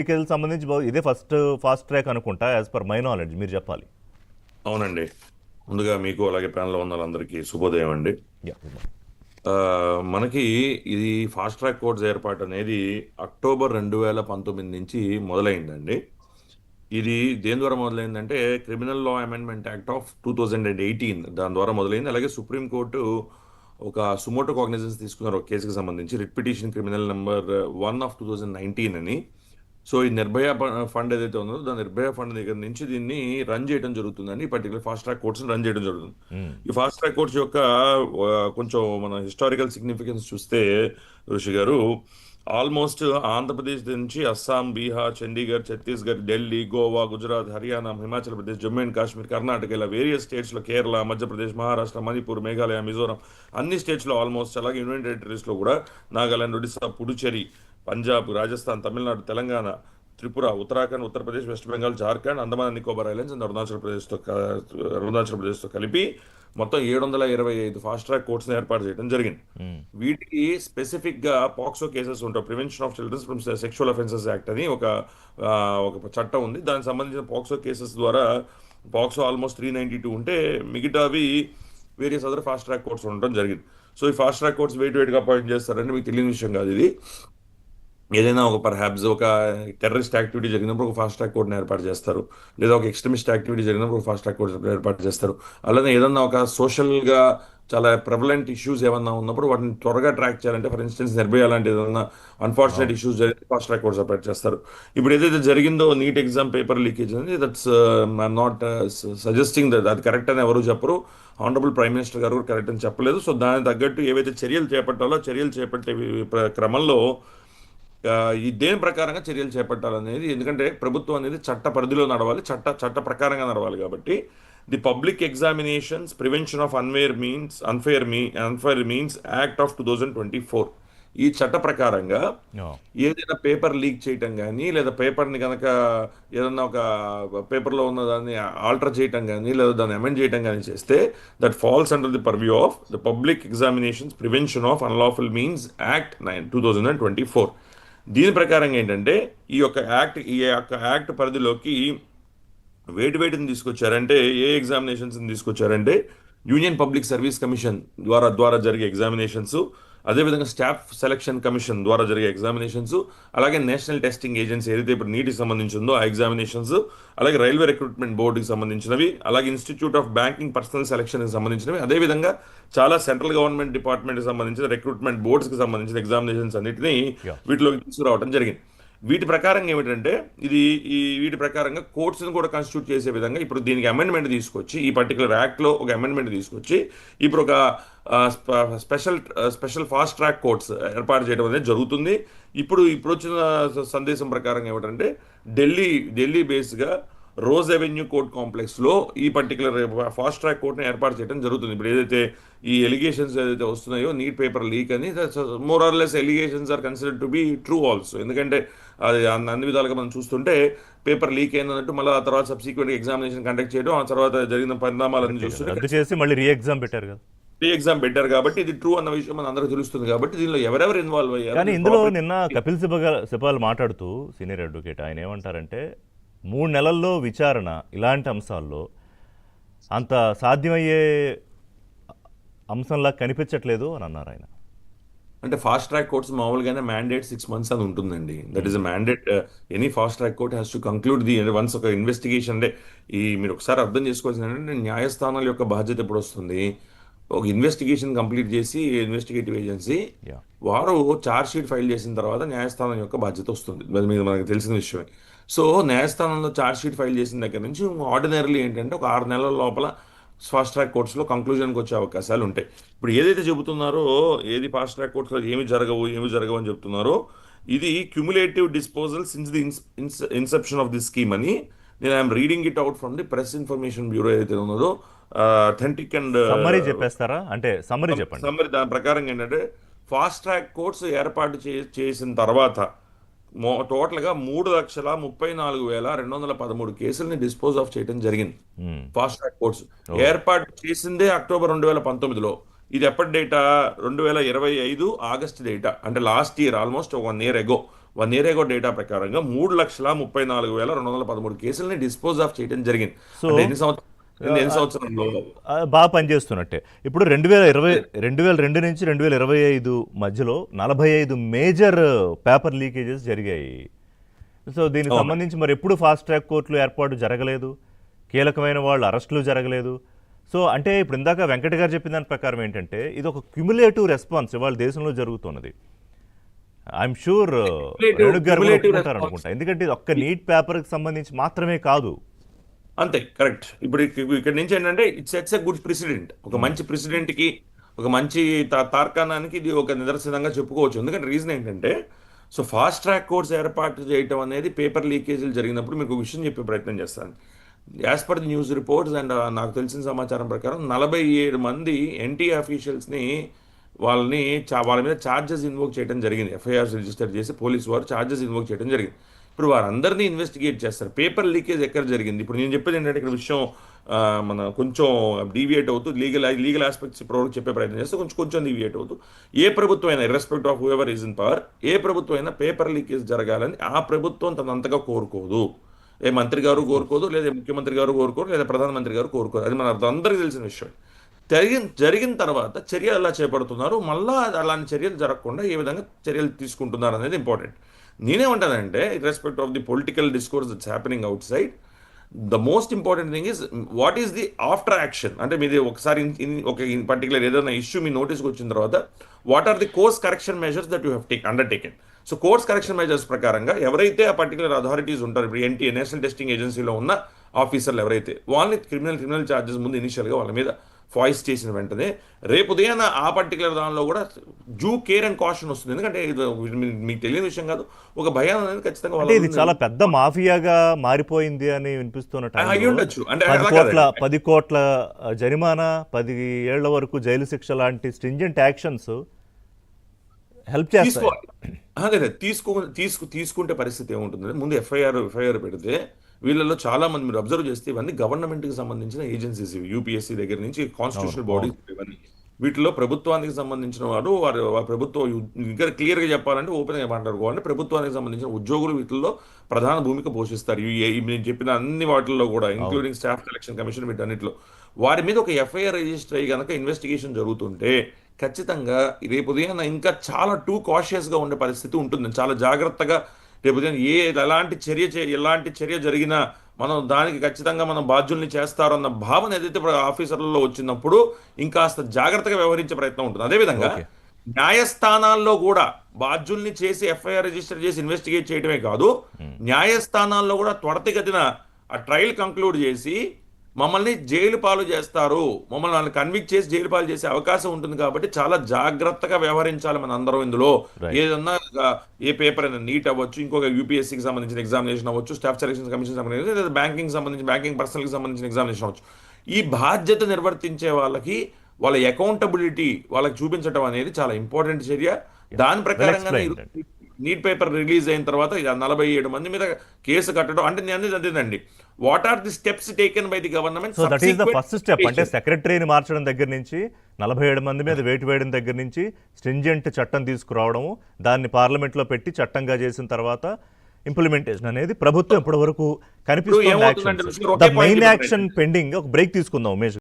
ఎన్నికలకు సంబంధించి ఇదే ఫస్ట్ ఫాస్ట్ ట్రాక్ అనుకుంటా, యాజ్ పర్ మై నాలెడ్జ్. మీరు చెప్పాలి. అవునండి. ముందుగా మీకు అలాగే ప్యానెల్లో ఉన్న వాళ్ళందరికీ శుభోదయం అండి. యా. ఆ, మనకి ఇది ఫాస్ట్ ట్రాక్ కోర్ట్స్ ఏర్పాటు అనేది అక్టోబర్ 2019 నుంచి మొదలైందండి. ఇది దేని ద్వారా మొదలైందంటే criminal law amendment act of 2018 దాని ద్వారా మొదలైంది. అలాగే సుప్రీంకోర్టు ఒక సుమోటో కాగ్నిజెన్స్ తీసుకున్నారు ఒక కేసుకి సంబంధించి, రిట్ పిటిషన్ క్రిమినల్ నెంబర్ 1/2019 అని. సో ఈ నిర్భయ ఫండ్ ఏదైతే ఉందో దాని నిర్భయ ఫండ్ దగ్గర నుంచి దీన్ని రన్ చేయడం జరుగుతుందండి. ఈ particular fast track courts run చేయడం జరుగుతుంది. ఈ ఫాస్ట్ ట్రాక్ కోర్ట్స్ యొక్క కొంచెం మన హిస్టారికల్ సిగ్నిఫికెన్స్ చూస్తే ఋషి గారు, ఆల్మోస్ట్ ఆంధ్రప్రదేశ్ నుంచి అస్సాం, బీహార్, చండీగఢ్, ఛత్తీస్గఢ్, ఢిల్లీ, గోవా, గుజరాత్, హర్యానా, హిమాచల్ ప్రదేశ్, జమ్మూ అండ్ కాశ్మీర్, కర్ణాటక, ఇలా వేరియస్ స్టేట్స్లో, కేరళ, మధ్యప్రదేశ్, మహారాష్ట్ర, మణిపూర్, మేఘాలయ, మిజోరం, అన్ని స్టేట్స్లో ఆల్మోస్ట్, అలాగే యూనియన్ టెరిటరీస్లో కూడా Nagaland, Odisha, Puducherry, Punjab, Rajasthan, Tamil Nadu, Telangana, Tripura, Uttarakhand, Uttar Pradesh, West Bengal, Jharkhand, Andaman Nicobar Islands and Arunachal ప్రదేశ్తో కలిపి మొత్తం 725 ఫాస్ట్ ట్రాక్ కోర్ట్స్ని ఏర్పాటు చేయడం జరిగింది. వీటికి స్పెసిఫిక్గా పాక్సో కేసెస్ ఉంటాయి. Prevention of childrens from sexual offences act అని ఒక చట్టం ఉంది. దానికి సంబంధించిన పాక్సో కేసెస్ ద్వారా పాక్సో ఆల్మోస్ట్ 392 ఉంటే మిగతావి various other fast track courts ఉండడం జరిగింది. సో ఈ ఫాస్ట్ ట్రాక్ కోర్ట్స్ వెయిట్గా అపాయింట్ చేస్తారంటే మీకు తెలియని విషయం కాదు ఇది. ఏదైనా ఒక పర్హాప్స్ ఒక టెర్రరిస్ట్ యాక్టివిటీ జరిగినప్పుడు ఒక ఫాస్ట్ ట్రాక్ కోర్ట్ని ఏర్పాటు చేస్తారు, లేదా ఒక ఎక్స్ట్రీమిస్ట్ యాక్టివిటీ జరిగినప్పుడు ఒక ఫాస్ట్ ట్రాక్ కోర్ట్ ఏర్పాటు చేస్తారు. అలానే ఏదన్నా ఒక సోషల్గా చాలా ప్రెవలెంట్ ఇష్యూస్ ఏమన్నా ఉన్నప్పుడు వాటిని త్వరగా ట్రాక్ చేయాలంటే, ఫర్ ఇన్స్టెన్స్ నిర్భయ లాంటి ఏదన్నా అన్ఫార్చునేట్ ఇష్యూస్ జరిగితే ఫాస్ట్ ట్రాక్ కోర్ట్ సెపరేట్ చేస్తారు. ఇప్పుడు ఏదైతే జరిగిందో నీట్ ఎగ్జామ్ పేపర్ లీకేజ్ అనేది, that's I'm not suggesting that అది కరెక్ట్ అని ఎవరు చెప్పరు. ఆనరబుల్ ప్రైమ్ మినిస్టర్ గారు కరెక్ట్ అని చెప్పలేదు. సో దానికి తగ్గట్టు ఏవైతే చర్యలు చేపట్టాలో చర్యలు చేపట్టే క్రమంలో ఈ దేని ప్రకారంగా చర్యలు చేపట్టాలనేది, ఎందుకంటే ప్రభుత్వం అనేది చట్ట పరిధిలో నడవాలి, చట్ట ప్రకారంగా నడవాలి. కాబట్టి the public examinations prevention of unfair means act of 2024 ఈ చట్ట ప్రకారంగా ఏదైనా పేపర్ లీక్ చేయటం కానీ, లేదా పేపర్ని కనుక ఏదన్నా ఒక పేపర్లో ఉన్న దాన్ని ఆల్టర్ చేయటం కానీ, లేదా దాన్ని అమెండ్ చేయటం కానీ చేస్తే that falls under the purview of the public examinations prevention of unlawful means act 2024. దీని ప్రకారంగా ఏంటంటే ఈ యొక్క యాక్ట్ పరిధిలోకి వేటిని తీసుకొచ్చారంటే, ఏ ఎగ్జామినేషన్స్ని తీసుకొచ్చారంటే యూనియన్ పబ్లిక్ సర్వీస్ కమిషన్ ద్వారా జరిగే ఎగ్జామినేషన్స్, అదేవిధంగా స్టాఫ్ సెలక్షన్ కమిషన్ ద్వారా జరిగే ఎగ్జామినేషన్స్, అలాగే నేషనల్ టెస్టింగ్ ఏజెన్సీ ఏదైతే ఇప్పుడు నీటికి సంబంధించిందో ఆ ఎగ్జామినేషన్స్, అలాగే రైల్వే రిక్రూట్మెంట్ బోర్డుకి సంబంధించినవి, అలాగే ఇన్స్టిట్యూట్ ఆఫ్ బ్యాంకింగ్ పర్సనల్ సెలక్షన్కి సంబంధించినవి, అదేవిధంగా చాలా సెంట్రల్ గవర్నమెంట్ డిపార్ట్మెంట్కి సంబంధించిన రిక్రూట్మెంట్ బోర్డ్స్కి సంబంధించిన ఎగ్జామినేషన్స్ అన్నింటినీ వీటిలోకి తీసుకురావడం జరిగింది. వీటి ప్రకారంగా ఏమిటంటే వీటి ప్రకారంగా కోర్ట్స్ని కూడా కాన్స్టిట్యూట్ చేసే విధంగా ఇప్పుడు దీనికి అమెండ్మెంట్ తీసుకొచ్చి, ఈ పర్టికులర్ యాక్ట్లో ఒక అమెండ్మెంట్ తీసుకొచ్చి ఇప్పుడు ఒక స్పెషల్ ఫాస్ట్ ట్రాక్ కోర్ట్స్ ఏర్పాటు చేయడం అనేది జరుగుతుంది. ఇప్పుడు వచ్చిన సందేశం ప్రకారంగా ఏమిటంటే ఢిల్లీ బేస్గా రోజ్ అవెన్యూ కోర్ట్ కాంప్లెక్స్లో ఈ పర్టికులర్ ఫాస్ట్ ట్రాక్ కోర్ట్ని ఏర్పాటు చేయడం జరుగుతుంది. ఇప్పుడు ఏదైతే ఈ ఎలిగేషన్స్ ఏదైతే వస్తున్నాయో నీట్ పేపర్ లీక్ అని, more or less allegations are considered to be true also. ఎందుకంటే అది అన్ని విధాలుగా మనం చూస్తుంటే పేపర్ లీక్ అయిందన్నట్టు మళ్ళీ ఆ తర్వాత సబ్సిక్వెంట్ ఎగ్జామినేషన్ కండక్ట్ చేయడం, ఆ తర్వాత జరిగిన పరిణామాలను చూస్తుంటే మళ్ళీ రీ ఎగ్జామ్ పెట్టారు కదా, పెట్టారు కాబట్టి ఇది ట్రూ అన్న విషయం మన అందరికీ తెలుస్తుంది. కాబట్టి దీనిలో ఎవరెవరు ఇన్వాల్వ్ అయ్యారు. కానీ ఇందులో నిన్న కపిల్ సిబాల్ మాట్లాడుతూ, సీనియర్ అడ్వకేట్, ఆయన ఏమంటారంటే 3 నెలల్లో విచారణ ఇలాంటి అంశాల్లో అంత సాధ్యమయ్యే అంశంలా కనిపించట్లేదు అని అన్నారు ఆయన. అంటే ఫాస్ట్ ట్రాక్ కోర్ట్స్ మామూలుగానే మ్యాండేట్ 6 months అని ఉంటుందండి. That is a mandate. Any fast track court has to conclude once ఒక ఇన్వెస్టిగేషన్. అంటే మీరు ఒకసారి అర్థం చేసుకోవాల్సింది ఏంటంటే, న్యాయస్థానాల యొక్క బాధ్యత ఎప్పుడు వస్తుంది, ఒక ఇన్వెస్టిగేషన్ కంప్లీట్ చేసి ఇన్వెస్టిగేటివ్ ఏజెన్సీ వారు ఛార్జ్ షీట్ ఫైల్ చేసిన తర్వాత న్యాయస్థానం యొక్క బాధ్యత వస్తుంది. మీద మనకు తెలిసిన విషయమే. సో న్యాయస్థానంలో ఛార్జ్ షీట్ ఫైల్ చేసిన దగ్గర నుంచి ఆర్డినరీలీ ఏంటంటే ఒక 6 నెలల లోపల ఫాస్ట్ ట్రాక్ కోర్ట్స్లో కంక్లూజన్కి వచ్చే అవకాశాలు ఉంటాయి. ఇప్పుడు ఏదైతే చెబుతున్నారో, ఏది ఫాస్ట్ ట్రాక్ కోర్ట్స్లో ఏమి జరగవు అని చెప్తున్నారో, ఇది cumulative disposal since the Inception of the scheme అని నేను I'm reading it out from the press information bureau ఏదైతే ఉన్నదో, అథెంటిక్ అండ్ సమ్మరీ చెప్పేస్తారా అంటే సమ్మరీ చెప్పండి. సమ్మరీ దాని ప్రకారం ఏంటంటే, ఫాస్ట్ ట్రాక్ కోర్ట్స్ ఏర్పాటు చేసిన తర్వాత టోటల్గా 3,34,213 కేసుల్ని డిస్పోజ్ ఆఫ్ చేయడం జరిగింది. ఫాస్ట్ ట్రాక్ కోర్ట్స్ ఏర్పాటు చేసిందే అక్టోబర్ 2019లో. ఇది ఎప్పటి డేటా? 2025 August data. అంటే లాస్ట్ ఇయర్, ఆల్మోస్ట్ 1 year ఎగో 1 ఇయర్ ఏగో డేటా ప్రకారంగా 3,34,213 కేసుల్ని డిస్పోజ్ ఆఫ్ చేయడం జరిగింది. సో అంటే ఎన్ని సంవత్సరంలో బాగా పనిచేస్తున్నట్టే. ఇప్పుడు 2002 నుంచి 2025 మధ్యలో 45 మేజర్ పేపర్ లీకేజెస్ జరిగాయి. సో దీనికి అవును. సంబంధించి మరి ఎప్పుడు ఫాస్ట్ ట్రాక్ కోర్టులు ఏర్పాటు జరగలేదు, కీలకమైన వాళ్ళు అరెస్టులు జరగలేదు. సో అంటే ఇప్పుడు ఇందాక వెంకట గారు చెప్పిన దాని ప్రకారం ఏంటంటే ఇది ఒక క్యుములేటివ్ రెస్పాన్స్ ఇవాళ దేశంలో జరుగుతున్నది. ఐఎమ్ షూర్ రేణుక్ గారు కూడా క్యుములేటివ్ ఒప్పుకుంటారు రెస్పాన్స్. అనుకుంటా. ఎందుకంటే ఇది ఒక్క నీట్ పేపర్కి సంబంధించి మాత్రమే కాదు. అంతే కరెక్ట్. ఇప్పుడు ఇక్కడ నుంచి ఏంటంటే ఇట్స్ ఎ గుడ్ ప్రెసిడెంట్. ఒక మంచి ప్రెసిడెంట్ కి, ఒక మంచి తార్కాణానికి ఇది ఒక నిదర్శనంగా చెప్పుకోవచ్చు. ఎందుకంటే రీజన్ ఏంటంటే, సో ఫాస్ట్ ట్రాక్ కోర్ట్స్ ఏర్పాటు చేయటం అనేది పేపర్ లీకేజీలు జరిగినప్పుడు మీకు ఒక విషయం చెప్పే ప్రయత్నం చేస్తాను. As per the news reports and నాకు తెలిసిన సమాచారం ప్రకారం 47 మంది ఎన్టీఏ అఫీషియల్స్ని వాళ్ళ మీద ఛార్జెస్ ఇన్వోక్ చేయడం జరిగింది. ఎఫ్ఐఆర్స్ రిజిస్టర్ చేసి పోలీసు వారు ఛార్జెస్ ఇన్వోక్ చేయడం జరిగింది. ఇప్పుడు వారందరినీ ఇన్వెస్టిగేట్ చేస్తారు. పేపర్ లీకేజ్ ఎక్కడ జరిగింది? ఇప్పుడు నేను చెప్పేది ఏంటంటే ఇక్కడ విషయం మన కొంచెం డీవియేట్ అవుతూ లీగల్ ఆస్పెక్ట్స్ ఇప్పుడు చెప్పే ప్రయత్నం చేస్తే కొంచెం డీవియేట్ అవుతూ ఏ ప్రభుత్వం అయినా irrespective of whoever is in power, ఏ ప్రభుత్వం అయినా పేపర్ లీకేజ్ జరగాలని ఆ ప్రభుత్వం తనంతగా కోరుకోదు. ఏ మంత్రి గారు కోరుకోదు, లేదా ముఖ్యమంత్రి గారు కోరుకోరు, లేదా ప్రధానమంత్రి గారు కోరుకోరు. అది మన అందరికీ తెలిసిన విషయం. జరిగిన తర్వాత చర్యలు ఎలా చేపడుతున్నారు, మళ్ళా అలాంటి చర్యలు జరగకుండా ఏ విధంగా చర్యలు తీసుకుంటున్నారు అనేది ఇంపార్టెంట్. నేనేమంటానంటే respect of the political discourse that's happening outside, the most important thing is what is the after action. అంటే మీది ఒకసారి ఒక ఇన్ పర్టికులర్ ఏదైనా ఇష్యూ మీ నోటీస్కి వచ్చిన తర్వాత what are the course correction measures that you have undertaken. So course correction measures ప్రకారంగా ఎవరైతే ఆ పర్టికులర్ అథారిటీస్ ఉంటారు, ఇప్పుడు ఎన్టీఏ నేషనల్ టెస్టింగ్ ఏజెన్సీలో ఉన్న ఆఫీసర్లు ఎవరైతే, వాళ్ళని క్రిమినల్ ఛార్జెస్ ముందు ఇనిషియల్గా వాళ్ళ మీద వాయిస్ చేసిన వెంటనే రేపు ఉదయాన ఆ పర్టికులర్ దానిలో కూడా డ్యూ కేర్ అండ్ కాషన్ వస్తుంది. ఎందుకంటే ఇది మీకు తెలియని విషయం కాదు, ఒక భయం అనేది ఖచ్చితంగా అంటే ఇది వాళ్ళ చాలా పెద్ద మాఫియాగా మారిపోయింది అని వినిపిస్తున్న అయి టైంలో ఉండొచ్చు. అంటే 10 అలా కోట్ల కాదండి. 10 కోట్ల జరిమానా, 10 ఏళ్ల వరకు జైలు శిక్ష లాంటి స్ట్రింజెంట్ యాక్షన్స్ హెల్ప్ చేస్తాయి. తీసుకోవాలి. అదే తీసుకుంటే పరిస్థితి ఏముంటుంది? ముందు ఎఫ్ఐఆర్ పెడితే వీళ్ళలో చాలా మంది మీరు అబ్జర్వ్ చేస్తే ఇవన్నీ గవర్నమెంట్కి సంబంధించిన ఏజెన్సీస్, యూపీఎస్సీ దగ్గర నుంచి కాన్స్టిట్యూషనల్ బాడీస్ ఇవన్నీ. వీటిలో ప్రభుత్వానికి సంబంధించిన వారి ప్రభుత్వ ఇంకా క్లియర్గా చెప్పాలంటే ఓపెన్గా మాట్లాడుకోవాలంటే ప్రభుత్వానికి సంబంధించిన ఉద్యోగులు వీటిల్లో ప్రధాన భూమిక పోషిస్తారు. నేను చెప్పిన అన్ని వాటిల్లో కూడా ఇంక్లూడింగ్ స్టాఫ్ సెలక్షన్ కమిషన్ వీటన్నిటిలో వారి మీద ఒక ఎఫ్ఐఆర్ రిజిస్టర్ అయ్యి కనుక ఇన్వెస్టిగేషన్ జరుగుతుంటే ఖచ్చితంగా రేపు ఉదయం ఇంకా చాలా టూ కాషియస్గా ఉండే పరిస్థితి ఉంటుంది. చాలా జాగ్రత్తగా రేపు ఉదయం ఎలాంటి చర్య జరిగినా మనం దానికి ఖచ్చితంగా మనం బాధ్యుల్ని చేస్తారన్న భావన ఏదైతే ఇప్పుడు ఆఫీసర్లలో వచ్చినప్పుడు ఇంకాస్త జాగ్రత్తగా వ్యవహరించే ప్రయత్నం ఉంటుంది. అదేవిధంగా ఓకే. న్యాయస్థానాల్లో కూడా బాధ్యుల్ని చేసి ఎఫ్ఐఆర్ రిజిస్టర్ చేసి ఇన్వెస్టిగేట్ చేయడమే కాదు, న్యాయస్థానాల్లో కూడా త్వరితగతిన ఆ ట్రయల్ కంక్లూడ్ చేసి మమ్మల్ని జైలు పాలు చేస్తారు, మమ్మల్ని కన్విక్ట్ చేసి జైలు పాలు చేసే అవకాశం ఉంటుంది. కాబట్టి చాలా జాగ్రత్తగా వ్యవహరించాలి మన అందరం ఇందులో. Right. ఏదన్నా ఏ పేపర్ అయినా నీట్ అవ్వచ్చు, ఇంకొక యూపీఎస్సీకి సంబంధించిన ఎగ్జామినేషన్ అవ్వచ్చు, స్టాఫ్ సెలక్షన్ కమిషన్ సంబంధించిన, లేదా బ్యాంకింగ్ పర్సనల్కి సంబంధించిన ఎగ్జామినేషన్ అవ్వచ్చు. ఈ బాధ్యత నిర్వర్తించే వాళ్ళకి వాళ్ళ అకౌంటబిలిటీ వాళ్ళకి చూపించడం అనేది చాలా ఇంపార్టెంట్ చర్య. దాని ప్రకారంగానే explained. నీట్ పేపర్ రిలీజ్ అయిన తర్వాత 47 మంది మీద కేసు కట్టడం అంటే నేను అనేది అదేనండి. What are the steps taken by the government? So that is the first step. అంటే సెక్రటరీని మార్చడం దగ్గర నుంచి 47 మంది మీద వేటు వేయడం దగ్గర నుంచి స్ట్రింజెంట్ చట్టం తీసుకురావడము, దాన్ని పార్లమెంట్లో పెట్టి చట్టంగా చేసిన తర్వాత ఇంప్లిమెంటేషన్ అనేది ప్రభుత్వం ఇప్పటి వరకు కనిపిస్తున్న ఏమవుతుందంటే action. Okay the main point action pending. ఒక బ్రేక్ తీసుకుందాం ఉమేష్.